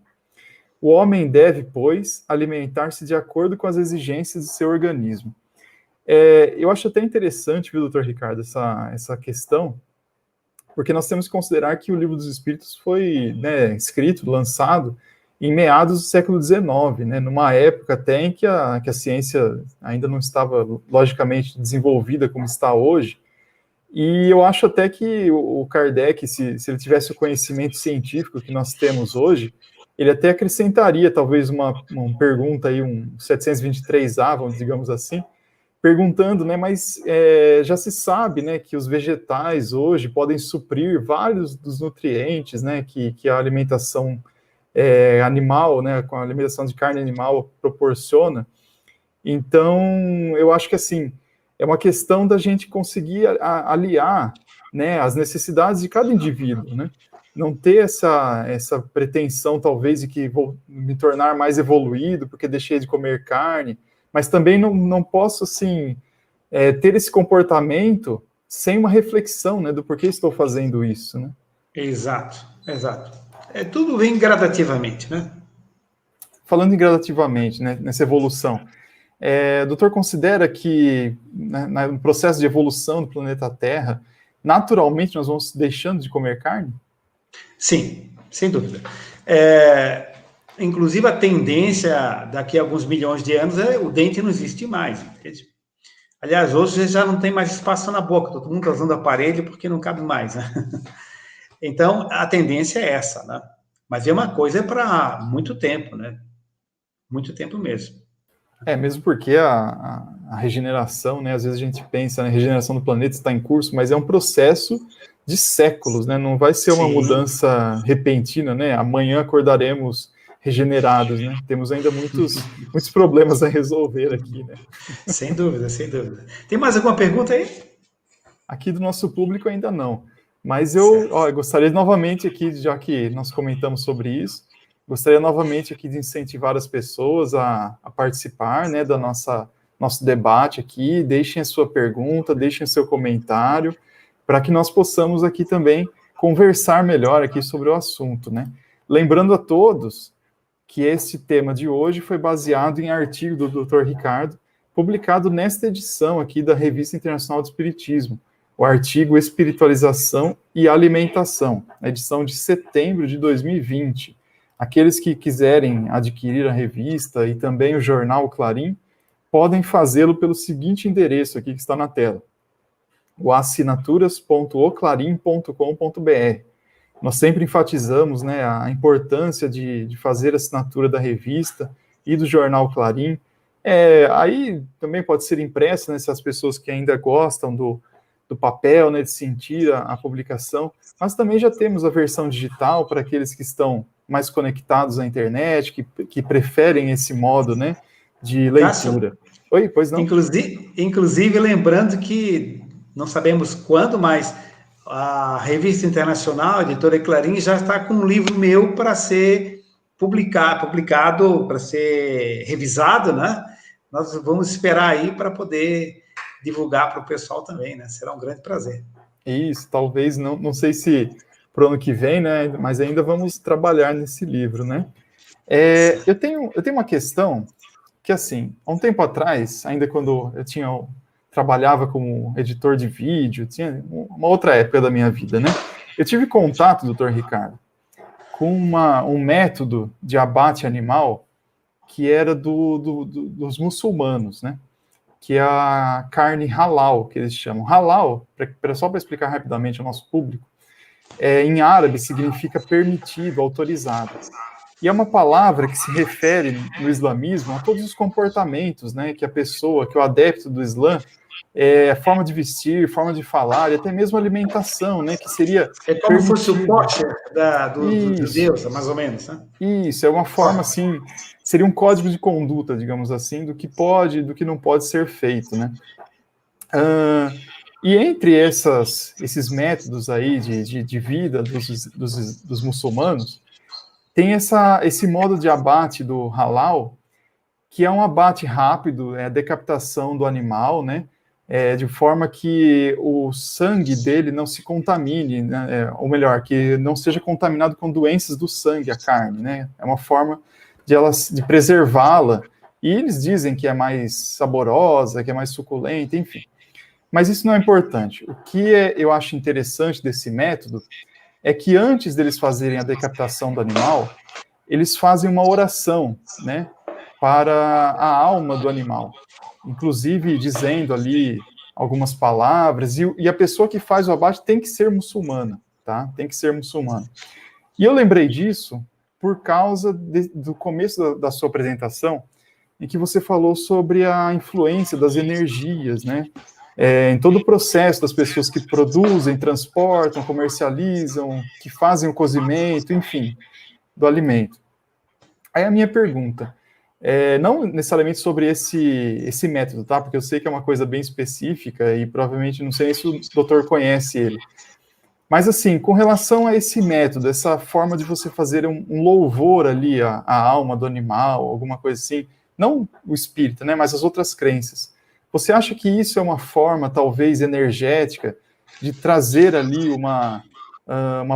O homem deve, pois, alimentar-se de acordo com as exigências de seu organismo. Eu acho até interessante, viu, doutor Ricardo, essa questão, porque nós temos que considerar que o Livro dos Espíritos foi, né, escrito, lançado, em meados do século XIX, né, numa época até em que a ciência ainda não estava, logicamente, desenvolvida como está hoje. E eu acho até que o Kardec, se ele tivesse o conhecimento científico que nós temos hoje, ele até acrescentaria talvez uma pergunta aí, um 723A, vamos digamos assim, perguntando, né, mas já se sabe, né, que os vegetais hoje podem suprir vários dos nutrientes, né, que a alimentação animal, né, com a alimentação de carne animal proporciona. Então, eu acho que assim, é uma questão da gente conseguir aliar, né, as necessidades de cada indivíduo, né? Não ter essa pretensão, talvez, de que vou me tornar mais evoluído porque deixei de comer carne, mas também não posso, assim, ter esse comportamento sem uma reflexão, né, do porquê estou fazendo isso, né? Exato. Tudo vem gradativamente, né? Falando em gradativamente, né, nessa evolução, o doutor considera que, né, no processo de evolução do planeta Terra, naturalmente nós vamos deixando de comer carne? Sim, sem dúvida. Inclusive, a tendência daqui a alguns milhões de anos o dente não existe mais. Entende? Aliás, hoje já não tem mais espaço na boca, todo mundo está usando aparelho porque não cabe mais, né? Então, a tendência é essa, né? Mas é uma coisa para muito tempo, né? Muito tempo mesmo. Mesmo porque a regeneração, né, às vezes a gente pensa na regeneração do planeta está em curso, mas é um processo de séculos, né? Não vai ser uma Sim. mudança repentina, né? Amanhã acordaremos regenerados, né? Temos ainda muitos problemas a resolver aqui, né? Sem dúvida, sem dúvida. Tem mais alguma pergunta aí? Aqui do nosso público ainda não. Mas eu Certo. gostaria novamente aqui, já que nós comentamos sobre isso, gostaria novamente aqui de incentivar as pessoas a participar, né, da nosso debate aqui. Deixem a sua pergunta, deixem o seu comentário, para que nós possamos aqui também conversar melhor aqui sobre o assunto, né? Lembrando a todos que esse tema de hoje foi baseado em artigo do Dr. Ricardo, publicado nesta edição aqui da Revista Internacional de Espiritismo, o artigo Espiritualização e Alimentação, na edição de setembro de 2020. Aqueles que quiserem adquirir a revista e também o jornal Clarim, podem fazê-lo pelo seguinte endereço aqui que está na tela, o assinaturas.oclarim.com.br. Nós sempre enfatizamos, né, a importância de fazer a assinatura da revista e do jornal Clarim. Aí também pode ser impresso, né, se as pessoas que ainda gostam do papel, né, de sentir a publicação, mas também já temos a versão digital para aqueles que estão mais conectados à internet, que preferem esse modo, né, de leitura. Cássio, Oi, pois não? inclusive, lembrando que não sabemos quando, mas a Revista Internacional, a editora Clarim, já está com um livro meu para ser publicado, para ser revisado, né? Nós vamos esperar aí para poder divulgar para o pessoal também, né? Será um grande prazer. Isso, talvez, não sei se para o ano que vem, né? Mas ainda vamos trabalhar nesse livro, né? Eu tenho uma questão que, assim, há um tempo atrás, ainda quando eu trabalhava como editor de vídeo, tinha uma outra época da minha vida, né? Eu tive contato, doutor Ricardo, com um método de abate animal que era dos muçulmanos, né? Que é a carne halal, que eles chamam. Halal, só para explicar rapidamente ao nosso público, em árabe significa permitido, autorizado. E é uma palavra que se refere no islamismo a todos os comportamentos, né, que que o adepto do Islã, forma de vestir, forma de falar, e até mesmo alimentação, né, que seria É como se fosse o kosher dos Isso, judeus, mais ou menos, né? isso, é uma forma, assim, seria um código de conduta, digamos assim, do que pode e do que não pode ser feito, né. E entre esses métodos aí de vida dos muçulmanos, tem esse modo de abate do halal, que é um abate rápido, é a decapitação do animal, né? De forma que o sangue dele não se contamine, né? Ou melhor, que não seja contaminado com doenças do sangue, a carne, né? É uma forma de preservá-la. E eles dizem que é mais saborosa, que é mais suculenta, enfim. Mas isso não é importante. O que eu acho interessante desse método é que antes deles fazerem a decapitação do animal, eles fazem uma oração, né, para a alma do animal, inclusive dizendo ali algumas palavras, e a pessoa que faz o abate tem que ser muçulmana, tá? Tem que ser muçulmana. E eu lembrei disso por causa do começo da sua apresentação, em que você falou sobre a influência das energias, né? Em todo o processo das pessoas que produzem, transportam, comercializam, que fazem o cozimento, enfim, do alimento. Aí a minha pergunta, não necessariamente sobre esse método, tá? Porque eu sei que é uma coisa bem específica e provavelmente não sei se o doutor conhece ele. Mas assim, com relação a esse método, essa forma de você fazer um louvor ali à alma do animal, alguma coisa assim, não o espírito, né? Mas as outras crenças. Você acha que isso é uma forma, talvez, energética, de trazer ali uma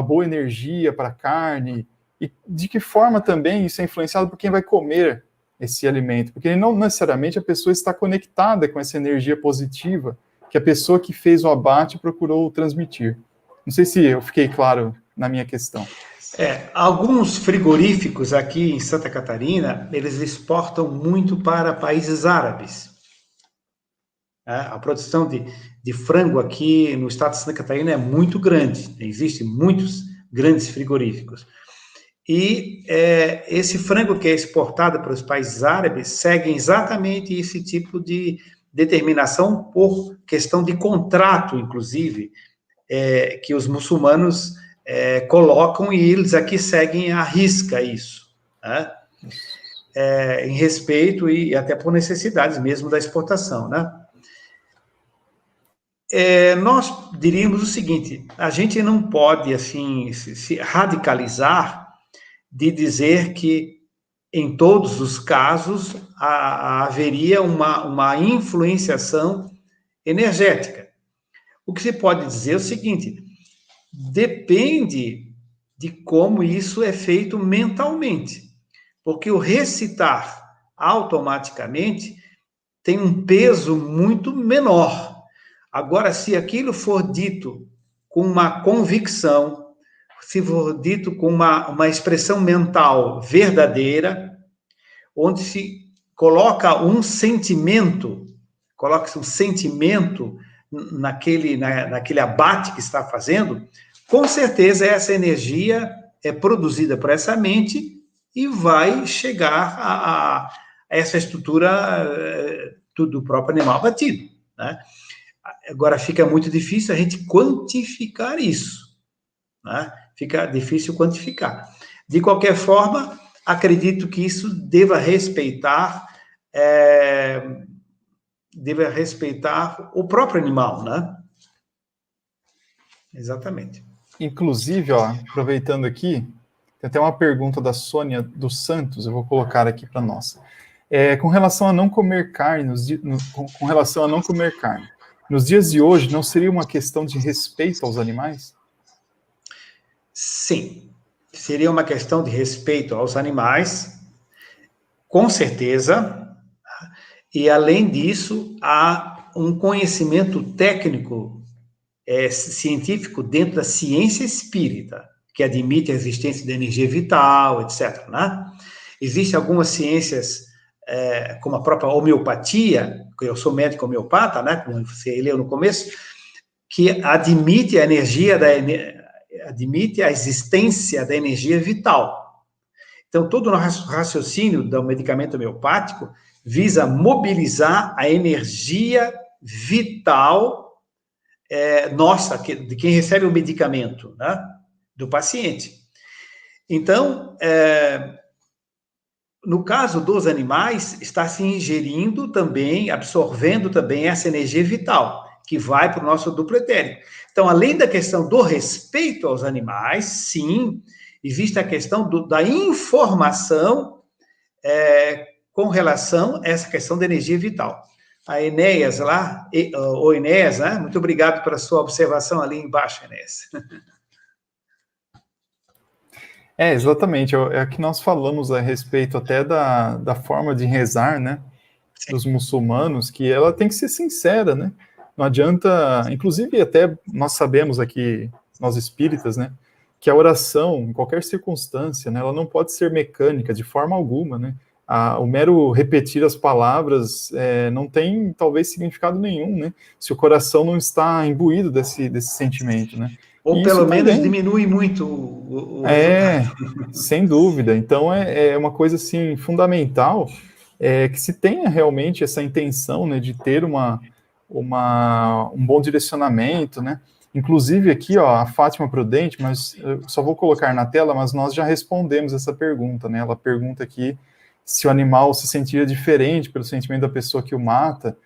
boa energia para a carne? E de que forma também isso é influenciado por quem vai comer esse alimento? Porque não necessariamente a pessoa está conectada com essa energia positiva que a pessoa que fez o abate procurou transmitir. Não sei se eu fiquei claro na minha questão. Alguns frigoríficos aqui em Santa Catarina, eles exportam muito para países árabes. A produção de frango aqui no estado de Santa Catarina é muito grande, existem muitos grandes frigoríficos. E esse frango que é exportado para os países árabes segue exatamente esse tipo de determinação por questão de contrato, inclusive, que os muçulmanos colocam, e eles aqui seguem à risca isso, né? Em respeito e até por necessidades mesmo da exportação, né? Nós diríamos o seguinte: a gente não pode, assim, se radicalizar de dizer que, em todos os casos, haveria uma influenciação energética. O que se pode dizer é o seguinte: depende de como isso é feito mentalmente, porque o recitar automaticamente tem um peso muito menor. Agora, se aquilo for dito com uma convicção, se for dito com uma expressão mental verdadeira, onde se coloca um sentimento, coloca-se um sentimento naquele abate que está fazendo, com certeza essa energia é produzida por essa mente e vai chegar a essa estrutura do próprio animal abatido, né? Agora, fica muito difícil a gente quantificar isso, né? Fica difícil quantificar. De qualquer forma, acredito que isso deva respeitar o próprio animal, né? Exatamente. Inclusive, ó, aproveitando aqui, tem até uma pergunta da Sônia dos Santos, eu vou colocar aqui para nós. Com relação a não comer carne, com relação a não comer carne, nos dias de hoje, não seria uma questão de respeito aos animais? Sim, seria uma questão de respeito aos animais, com certeza, e além disso, há um conhecimento técnico, científico dentro da ciência espírita, que admite a existência da energia vital, etc., né? Existem algumas ciências, como a própria homeopatia, que eu sou médico homeopata, né, como você leu no começo, que admite admite a existência da energia vital. Então, todo o raciocínio do medicamento homeopático visa mobilizar a energia vital nossa, de quem recebe o medicamento, né, do paciente. Então, no caso dos animais, está se ingerindo também, absorvendo também essa energia vital, que vai para o nosso duplo etérico. Então, além da questão do respeito aos animais, sim, existe a questão da informação com relação a essa questão da energia vital. A Enéas lá, o Enéas, né? Muito obrigado pela sua observação ali embaixo, Enéas. Exatamente, é que nós falamos a respeito até da forma de rezar, né, sim, dos muçulmanos, que ela tem que ser sincera, né, não adianta, inclusive até nós sabemos aqui, nós espíritas, né, que a oração, em qualquer circunstância, né, ela não pode ser mecânica, de forma alguma, né, o mero repetir as palavras não tem, talvez, significado nenhum, né, se o coração não está imbuído desse sentimento, né. Ou pelo menos diminui muito o resultado. Sem dúvida. Então, é uma coisa, assim, fundamental, que se tenha realmente essa intenção, né, de ter um bom direcionamento, né. Inclusive, aqui, ó, a Fátima Prudente, mas eu só vou colocar na tela, mas nós já respondemos essa pergunta, né. Ela pergunta aqui se o animal se sentia diferente pelo sentimento da pessoa que o mata,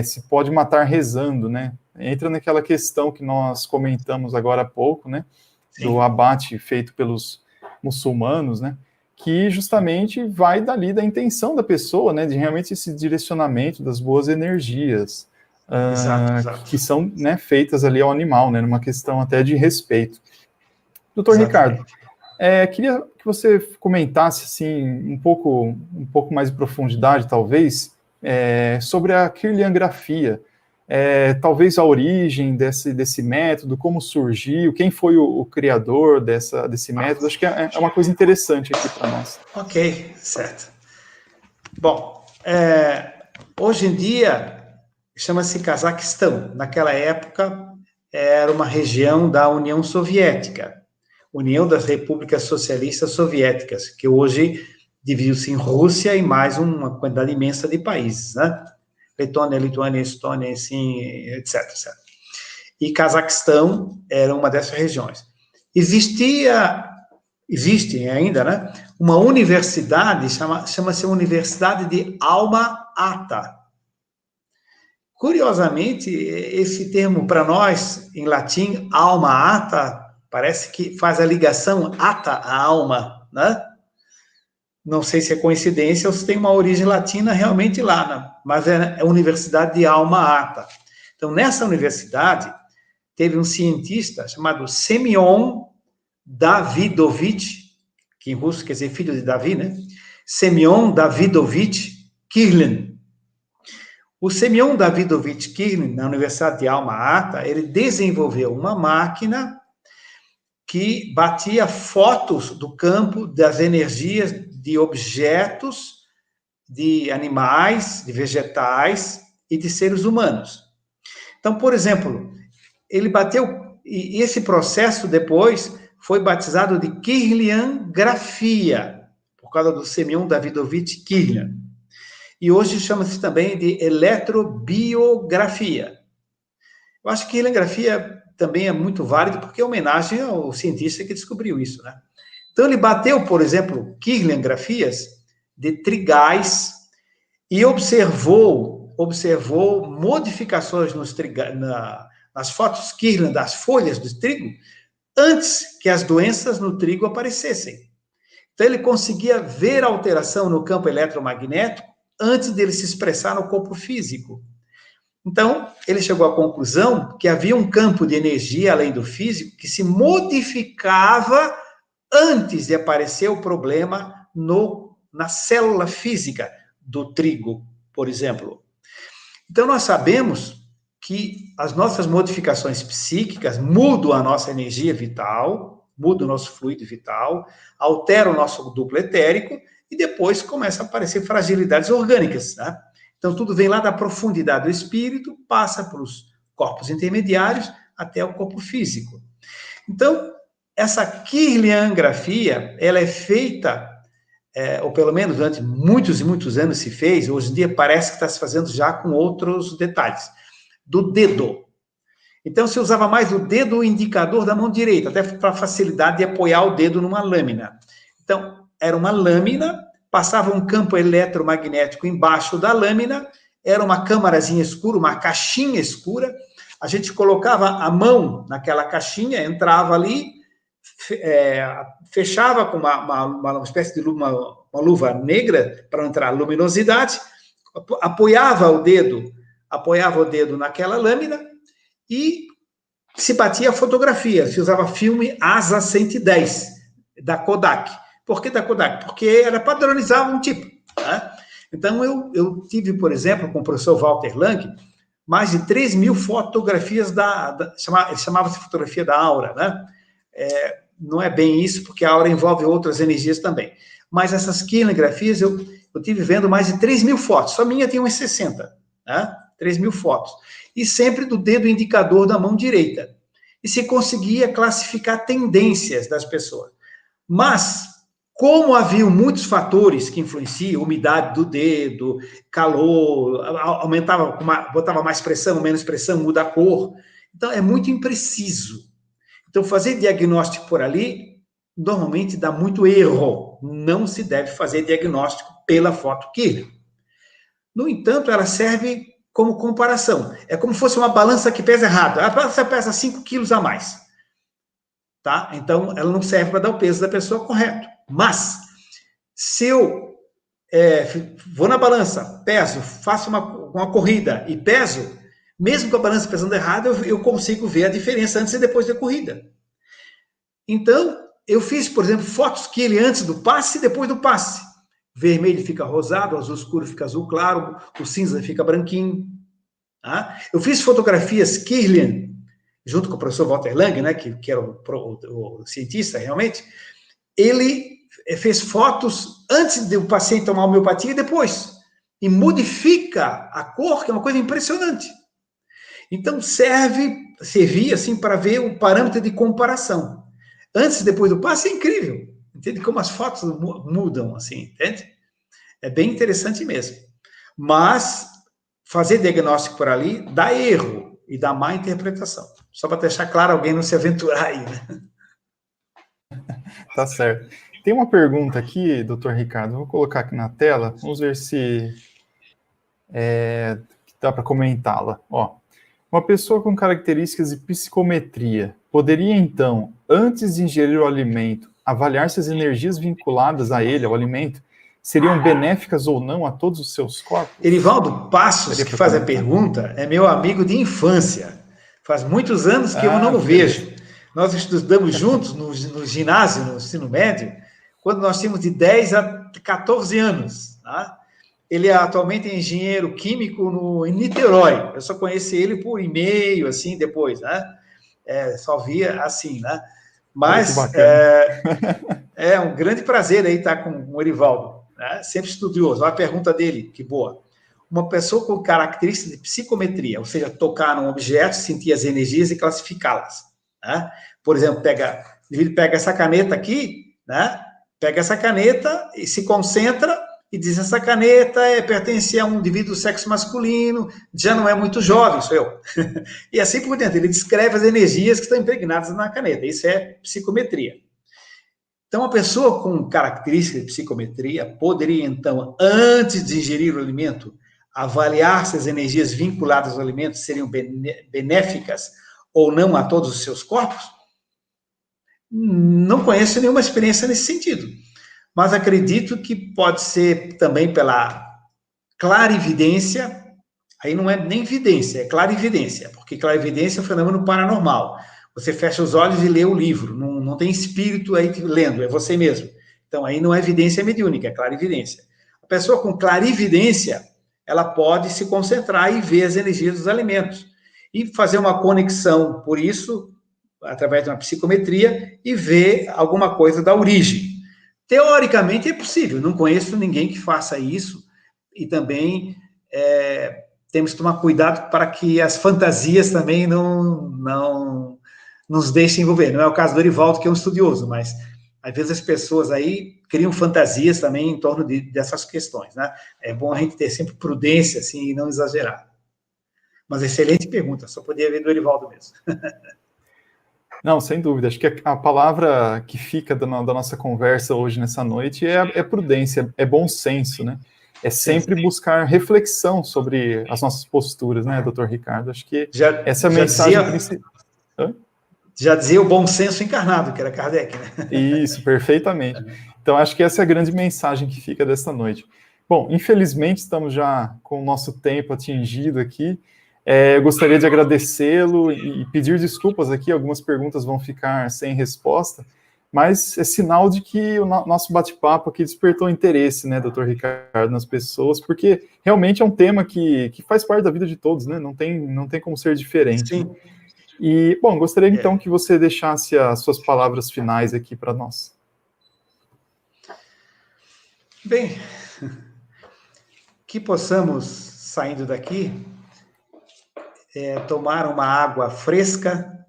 se pode matar rezando, né. Entra naquela questão que nós comentamos agora há pouco, né, sim, do abate feito pelos muçulmanos, né, que justamente vai dali da intenção da pessoa, né, de realmente esse direcionamento das boas energias, exato. Que são, né, feitas ali ao animal, né, numa questão até de respeito. Doutor Ricardo, queria que você comentasse, assim, um pouco mais de profundidade, talvez, sobre a kirliangrafia, talvez a origem desse método, como surgiu, quem foi o criador desse método. Acho que é uma coisa interessante aqui para nós. Ok, certo. Bom, hoje em dia, chama-se Cazaquistão. Naquela época, era uma região da União Soviética, União das Repúblicas Socialistas Soviéticas, que hoje dividiu-se em Rússia e mais uma quantidade imensa de países, né? Letônia, Lituânia, Estônia, assim, etc, etc. E Cazaquistão era uma dessas regiões. Existe ainda, né, uma universidade, chama-se Universidade de Alma-Ata. Curiosamente, esse termo para nós, em latim, alma-ata, parece que faz a ligação ata, a alma, né? Não sei se é coincidência ou se tem uma origem latina realmente lá, né? Mas é a Universidade de Alma-Ata. Então, nessa universidade, teve um cientista chamado Semyon Davidovich, que em russo quer dizer filho de Davi, né? Semyon Davidovich Kirlin. O Semyon Davidovich Kirlin, na Universidade de Alma-Ata, ele desenvolveu uma máquina que batia fotos do campo das energias de objetos, de animais, de vegetais e de seres humanos. Então, por exemplo, ele bateu, e esse processo depois foi batizado de Kirliangrafia, por causa do Semyon Davidovich Kirlian. E hoje chama-se também de eletrobiografia. Eu acho que Kirliangrafia também é muito válido, porque é homenagem ao cientista que descobriu isso, né? Então, ele bateu, por exemplo, Kirliangrafias de trigais e observou modificações nas fotos Kirlian das folhas do trigo antes que as doenças no trigo aparecessem. Então, ele conseguia ver a alteração no campo eletromagnético antes dele se expressar no corpo físico. Então, ele chegou à conclusão que havia um campo de energia, além do físico, que se modificava antes de aparecer o problema na célula física do trigo, por exemplo. Então, nós sabemos que as nossas modificações psíquicas mudam a nossa energia vital, mudam o nosso fluido vital, alteram o nosso duplo etérico e depois começam a aparecer fragilidades orgânicas, né? Então, tudo vem lá da profundidade do espírito, passa para os corpos intermediários até o corpo físico. Então, essa Kirliangrafia, ela é feita, ou pelo menos durante muitos e muitos anos se fez, hoje em dia parece que está se fazendo já com outros detalhes, do dedo. Então, se usava mais o dedo indicador da mão direita, até para facilidade de apoiar o dedo numa lâmina. Então, era uma lâmina, passava um campo eletromagnético embaixo da lâmina, era uma câmarazinha escura, uma caixinha escura, a gente colocava a mão naquela caixinha, entrava ali, fechava com uma espécie de uma luva negra para não entrar luminosidade, apoiava o dedo naquela lâmina e se batia a fotografia, se usava filme ASA 110 da Kodak. Por que da Kodak? Porque era padronizar um tipo, né? Então, eu tive, por exemplo, com o professor Walter Lang, mais de 3.000 fotografias ele chamava-se fotografia da aura, né? Não é bem isso, porque a aura envolve outras energias também. Mas essas kirliangrafias, eu tive vendo mais de 3.000 fotos. Só a minha tem umas 60, né? 3.000 fotos. E sempre do dedo indicador da mão direita. E se conseguia classificar tendências das pessoas. Mas, como haviam muitos fatores que influenciam, umidade do dedo, calor, botava mais pressão, menos pressão, muda a cor. Então, é muito impreciso. Então, fazer diagnóstico por ali, normalmente dá muito erro. Não se deve fazer diagnóstico pela foto Kirlian. No entanto, ela serve como comparação. É como se fosse uma balança que pesa errado. A balança pesa 5 quilos a mais. Tá? Então, ela não serve para dar o peso da pessoa correto. Mas, se eu vou na balança, peso, faço uma corrida e peso, mesmo com a balança pesando errado, eu consigo ver a diferença antes e depois da corrida. Então, eu fiz, por exemplo, fotos Kirlian antes do passe e depois do passe. Vermelho fica rosado, o azul escuro fica azul claro, o cinza fica branquinho. Tá? Eu fiz fotografias Kirlian, junto com o professor Walter Lang, né, que era o cientista realmente. Ele fez fotos antes do paciente tomar homeopatia e depois. e modifica a cor, que é uma coisa impressionante. Então, servia assim para ver o parâmetro de comparação. Antes e depois do passe é incrível. Entende como as fotos mudam, assim, entende? É bem interessante mesmo. Mas fazer diagnóstico por ali dá erro e dá má interpretação. Só para deixar claro, alguém não se aventurar aí, né? Tá certo. Tem uma pergunta aqui, doutor Ricardo, vou colocar aqui na tela, vamos ver se dá para comentá-la. Ó, uma pessoa com características de psicometria poderia, então, antes de ingerir o alimento, avaliar se as energias vinculadas a ele, ao alimento, seriam benéficas ou não a todos os seus corpos? Erivaldo Passos, que faz a pergunta, é meu amigo de infância. Faz muitos anos que eu não o vejo. Nós estudamos juntos no ginásio, no ensino médio, quando nós tínhamos de 10 a 14 anos. Tá? Ele atualmente é engenheiro químico em Niterói. Eu só conheci ele por e-mail, assim, depois, né? Só via assim, né? Mas é um grande prazer aí estar com o Erivaldo, né? Sempre estudioso. Olha a pergunta dele, que boa. Uma pessoa com características de psicometria, ou seja, tocar num objeto, sentir as energias e classificá-las. Né? Por exemplo, pega essa caneta aqui, né? Pega essa caneta e se concentra e diz, essa caneta pertence a um indivíduo do sexo masculino, já não é muito jovem, sou eu. E assim por diante, ele descreve as energias que estão impregnadas na caneta. Isso é psicometria. Então, a pessoa com característica de psicometria poderia, então, antes de ingerir o alimento, avaliar se as energias vinculadas ao alimento seriam benéficas ou não a todos os seus corpos? Não conheço nenhuma experiência nesse sentido, mas acredito que pode ser também pela clarividência. Aí não é nem vidência, é clarividência, porque clarividência é um fenômeno paranormal. Você fecha os olhos e lê o livro, não tem espírito aí lendo, é você mesmo. Então, aí não é evidência mediúnica, é clarividência. A pessoa com clarividência, ela pode se concentrar e ver as energias dos alimentos e fazer uma conexão, por isso, através de uma psicometria, e ver alguma coisa da origem. Teoricamente é possível, não conheço ninguém que faça isso, e também temos que tomar cuidado para que as fantasias também não nos deixem envolver. Não é o caso do Erivaldo, que é um estudioso, mas às vezes as pessoas aí criam fantasias também em torno dessas questões, né? É bom a gente ter sempre prudência, assim, e não exagerar. Mas excelente pergunta, só podia ver do Erivaldo mesmo. Não, sem dúvida. Acho que a palavra que fica da nossa conversa hoje, nessa noite, é prudência, é bom senso, né? É sempre buscar reflexão sobre as nossas posturas, né, doutor Ricardo? Acho que essa é a mensagem principal. Já dizia o bom senso encarnado, que era Kardec, né? Isso, perfeitamente. Então, acho que essa é a grande mensagem que fica desta noite. Bom, infelizmente, estamos já com o nosso tempo atingido aqui. Eu gostaria de agradecê-lo e pedir desculpas aqui, algumas perguntas vão ficar sem resposta, mas é sinal de que o nosso bate-papo aqui despertou interesse, né, doutor Ricardo, nas pessoas, porque realmente é um tema que faz parte da vida de todos, né, não tem como ser diferente. Sim. Né? E, bom, gostaria então que você deixasse as suas palavras finais aqui para nós. Bem, que possamos, saindo daqui, tomar uma água fresca,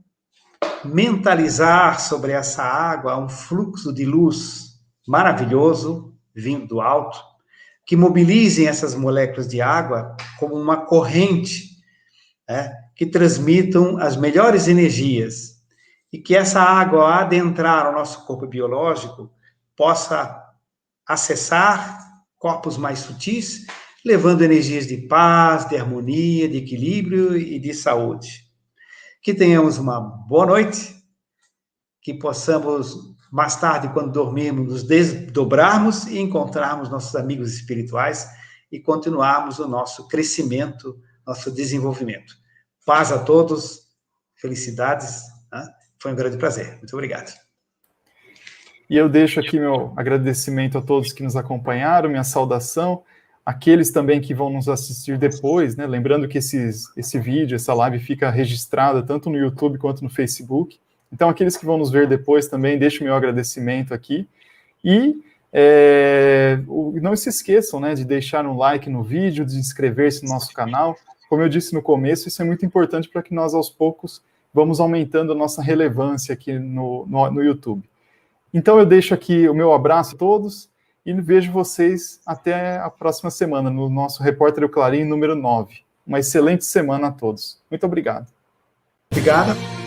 mentalizar sobre essa água um fluxo de luz maravilhoso, vindo do alto, que mobilizem essas moléculas de água como uma corrente, né, que transmitam as melhores energias, e que essa água, ao adentrar o nosso corpo biológico, possa acessar corpos mais sutis, levando energias de paz, de harmonia, de equilíbrio e de saúde. Que tenhamos uma boa noite, que possamos, mais tarde, quando dormirmos, nos desdobrarmos e encontrarmos nossos amigos espirituais e continuarmos o nosso crescimento, nosso desenvolvimento. Paz a todos, felicidades, né? Foi um grande prazer. Muito obrigado. E eu deixo aqui meu agradecimento a todos que nos acompanharam, minha saudação, aqueles também que vão nos assistir depois, né? Lembrando que esse vídeo, essa live fica registrada tanto no YouTube quanto no Facebook. Então, aqueles que vão nos ver depois também, deixo o meu agradecimento aqui. E Não se esqueçam, né, de deixar um like no vídeo, de inscrever-se no nosso canal. Como eu disse no começo, isso é muito importante para que nós, aos poucos, vamos aumentando a nossa relevância aqui no YouTube. Então, eu deixo aqui o meu abraço a todos e vejo vocês até a próxima semana, no nosso Repórter Clarim número 9. Uma excelente semana a todos. Muito obrigado. Obrigado.